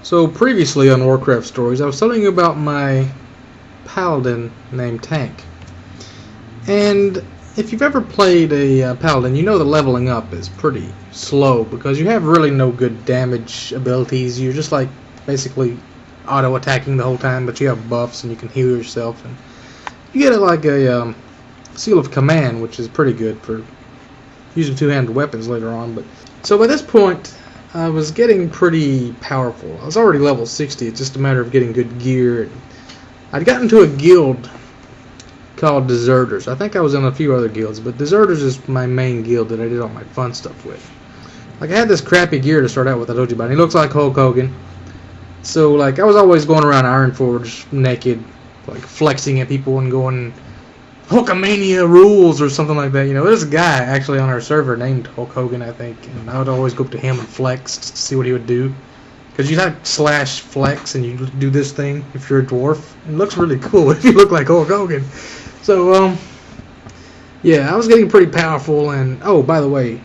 So previously on Warcraft Stories, I was telling you about my paladin named Tank. And if you've ever played a paladin, you know the leveling up is pretty slow because you have really no good damage abilities. You're just like basically auto-attacking the whole time, but you have buffs and you can heal yourself. And you get like a seal of command, which is pretty good for using two-handed weapons later on. But so by this point, I was getting pretty powerful. I was already level 60. It's just a matter of getting good gear. I'd gotten to a guild called Deserters. I think I was in a few other guilds, but Deserters is my main guild that I did all my fun stuff with. Like, I had this crappy gear to start out with, I told you about. He looks like Hulk Hogan. So, like, I was always going around Ironforge naked, like, flexing at people and going, Hulkamania rules or something like that. You know, there's a guy actually on our server named Hulk Hogan, I think, and I would always go up to him and flex to see what he would do. Because you have /flex and you do this thing if you're a dwarf. It looks really cool if you look like Hulk Hogan. So, yeah, I was getting pretty powerful. And, oh, by the way,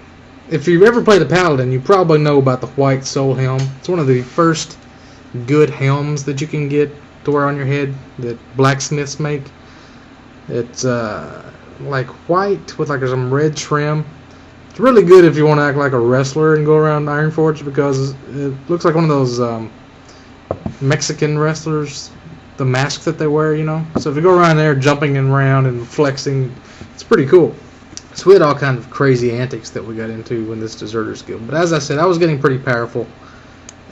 if you've ever played a paladin, you probably know about the white soul helm. It's one of the first good helms that you can get to wear on your head that blacksmiths make. It's like white with like some red trim. It's really good if you want to act like a wrestler and go around Ironforge because it looks like one of those Mexican wrestlers, the mask that they wear, you know. So if you go around there jumping around and flexing, it's pretty cool. So we had all kinds of crazy antics that we got into in this Deserters Guild. But as I said, I was getting pretty powerful.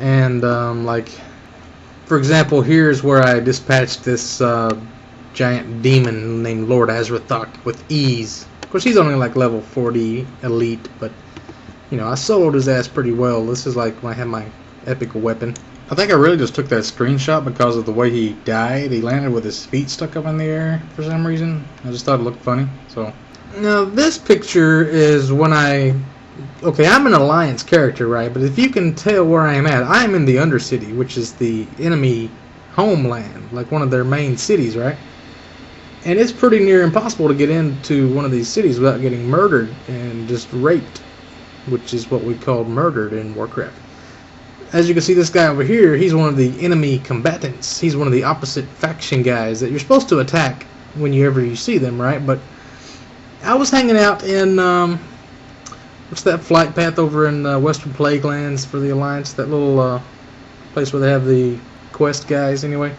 And like, for example, here's where I dispatched this giant demon named Lord Ezra with ease. Of course, he's only like level 40 elite, but you know, I soloed his ass pretty well. This is like when I had my epic weapon. I think I really just took that screenshot because of the way he died. He landed with his feet stuck up in the air for some reason. I just thought it looked funny. So now this picture is when okay, I'm an Alliance character, right? But if you can tell where I am at, I am in the Undercity, which is the enemy homeland, like one of their main cities, right? And it's pretty near impossible to get into one of these cities without getting murdered and just raped, which is what we call murdered in Warcraft. As you can see, this guy over here, he's one of the enemy combatants. He's one of the opposite faction guys that you're supposed to attack whenever you see them, right? But I was hanging out in, what's that flight path over in Western Plaguelands for the Alliance? That little place where they have the quest guys, anyway.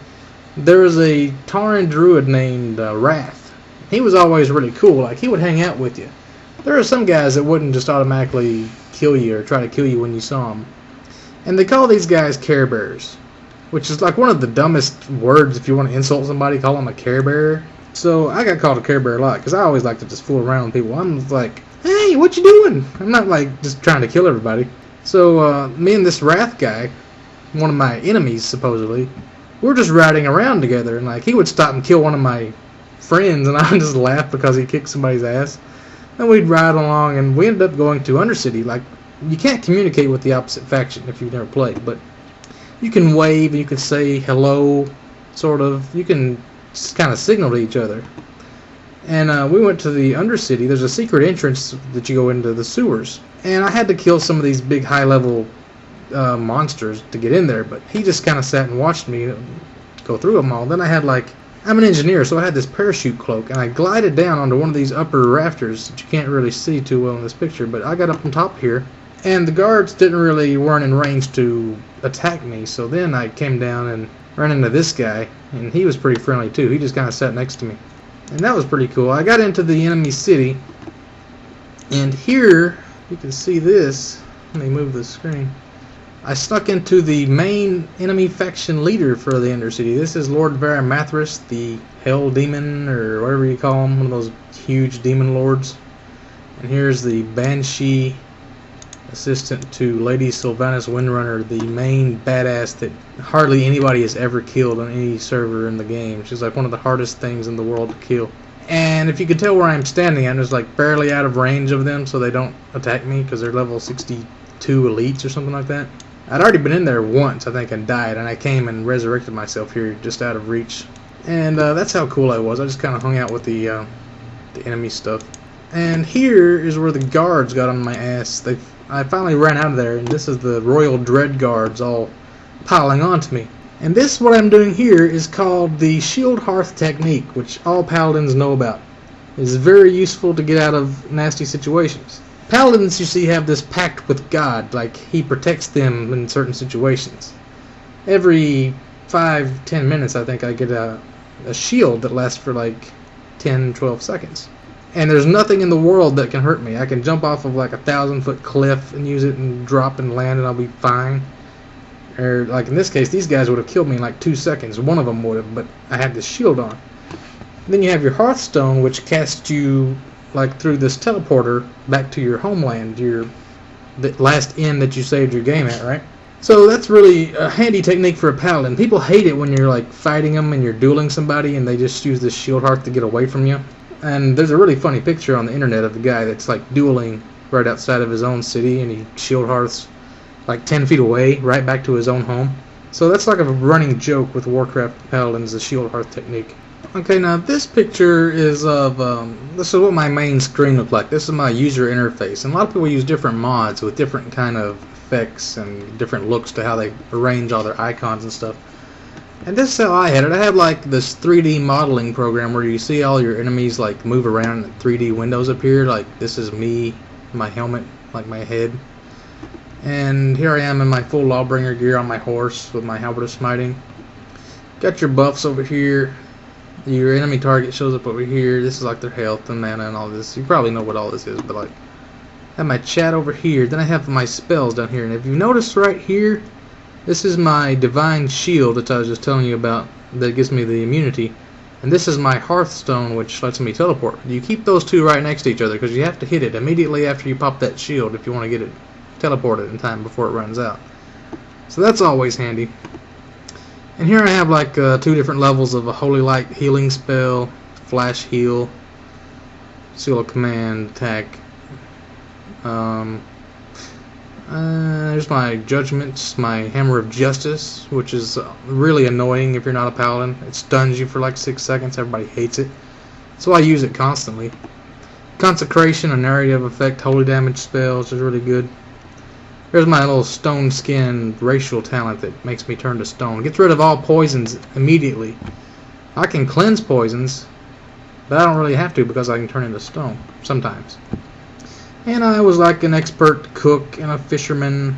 There was a Tauren druid named Wrath. He was always really cool. Like, he would hang out with you. There are some guys that wouldn't just automatically kill you or try to kill you when you saw them. And they call these guys Care Bears, which is like one of the dumbest words if you want to insult somebody, call them a Care Bear. So I got called a Care Bear a lot because I always like to just fool around with people. I'm like, hey, what you doing? I'm not like just trying to kill everybody. So me and this Wrath guy, one of my enemies supposedly, we're just riding around together, and like he would stop and kill one of my friends, and I would just laugh because he kicked somebody's ass. And we'd ride along, and we ended up going to Undercity. Like, you can't communicate with the opposite faction if you've never played, but you can wave and you can say hello, sort of. You can just kind of signal to each other. And we went to the Undercity. There's a secret entrance that you go into the sewers, and I had to kill some of these big high-level monsters to get in there, but he just kind of sat and watched me go through them all. Then I had I'm an engineer, so I had this parachute cloak, and I glided down onto one of these upper rafters that you can't really see too well in this picture, but I got up on top here, and the guards weren't in range to attack me, so then I came down and ran into this guy, and he was pretty friendly too. He just kind of sat next to me, and that was pretty cool. I got into the enemy city, and here you can see this. Let me move the screen. I snuck into the main enemy faction leader for the Undercity. This is Lord Varamathras, the Hell Demon, or whatever you call him, one of those huge demon lords. And here's the Banshee, assistant to Lady Sylvanas Windrunner, the main badass that hardly anybody has ever killed on any server in the game. She's like one of the hardest things in the world to kill. And if you can tell where I'm standing, I'm just like barely out of range of them, so they don't attack me because they're level 62 elites or something like that. I'd already been in there once, I think, and died, and I came and resurrected myself here just out of reach. And that's how cool I was. I just kind of hung out with the enemy stuff. And here is where the guards got on my ass. I finally ran out of there, and this is the Royal Dread Guards all piling onto me. And this, what I'm doing here, is called the Shield Hearth technique, which all paladins know about. It is very useful to get out of nasty situations. Paladins, you see, have this pact with God, like he protects them in certain situations. Every 5-10 minutes, I think, I get a shield that lasts for like 10-12 seconds. And there's nothing in the world that can hurt me. I can jump off of like a 1,000-foot cliff and use it and drop and land and I'll be fine. Or like in this case, these guys would have killed me in like 2 seconds. One of them would have, but I had this shield on. Then you have your Hearthstone, which casts you like through this teleporter back to your homeland, the last inn that you saved your game at, right? So that's really a handy technique for a paladin. People hate it when you're like fighting them and you're dueling somebody and they just use this shield hearth to get away from you. And there's a really funny picture on the internet of the guy that's like dueling right outside of his own city, and he shield hearths like 10 feet away, right back to his own home. So that's like a running joke with Warcraft paladins, the shield hearth technique. Okay, now this picture is of, this is what my main screen looked like. This is my user interface. And a lot of people use different mods with different kind of effects and different looks to how they arrange all their icons and stuff. And this is how I had it. I had like this 3D modeling program where you see all your enemies like move around and 3D windows appear. Like this is me, my helmet, like my head. And here I am in my full Lawbringer gear on my horse with my halberd of smiting. Got your buffs over here. Your enemy target shows up over here. This is like their health and mana and all this. You probably know what all this is, but like I have my chat over here. Then I have my spells down here. And if you notice right here, this is my Divine Shield that I was just telling you about that gives me the immunity. And this is my Hearthstone, which lets me teleport. You keep those two right next to each other because you have to hit it immediately after you pop that shield if you want to get it teleported in time before it runs out. So that's always handy. And here I have like 2 different levels of a Holy Light healing spell, Flash Heal, Seal of Command, Attack. There's my Judgments, my Hammer of Justice, which is really annoying if you're not a paladin. It stuns you for like 6 seconds. Everybody hates it. So I use it constantly. Consecration, a narrative effect, holy damage spell, which is really good. There's my little stone skin racial talent that makes me turn to stone. Gets rid of all poisons immediately. I can cleanse poisons, but I don't really have to because I can turn into stone sometimes. And I was like an expert cook and a fisherman.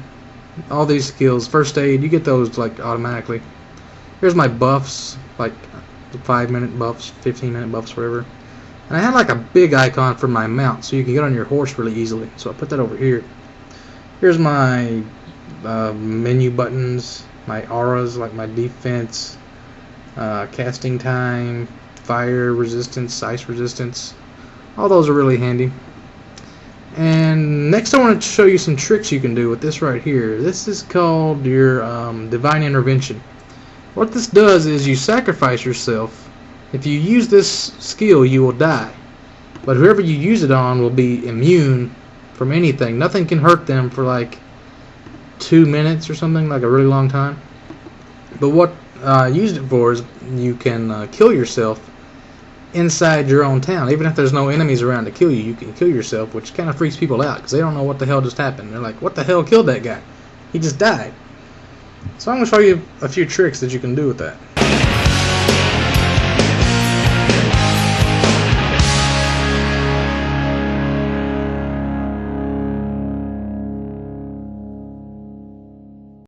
All these skills. First aid, you get those like automatically. Here's my buffs, like the 5-minute buffs, 15-minute buffs, whatever. And I had like a big icon for my mount so you can get on your horse really easily. So I put that over here. Here's my menu buttons, my auras, like my defense, casting time, fire resistance, ice resistance. All those are really handy. And next I want to show you some tricks you can do with this right here. This is called your Divine Intervention. What this does is you sacrifice yourself. If you use this skill, you will die. But whoever you use it on will be immune from anything. Nothing can hurt them for like 2 minutes or something, like a really long time. But what I used it for is you can kill yourself inside your own town. Even if there's no enemies around to kill you, you can kill yourself, which kind of freaks people out because they don't know what the hell just happened. They're like, what the hell killed that guy? He just died. So I'm going to show you a few tricks that you can do with that.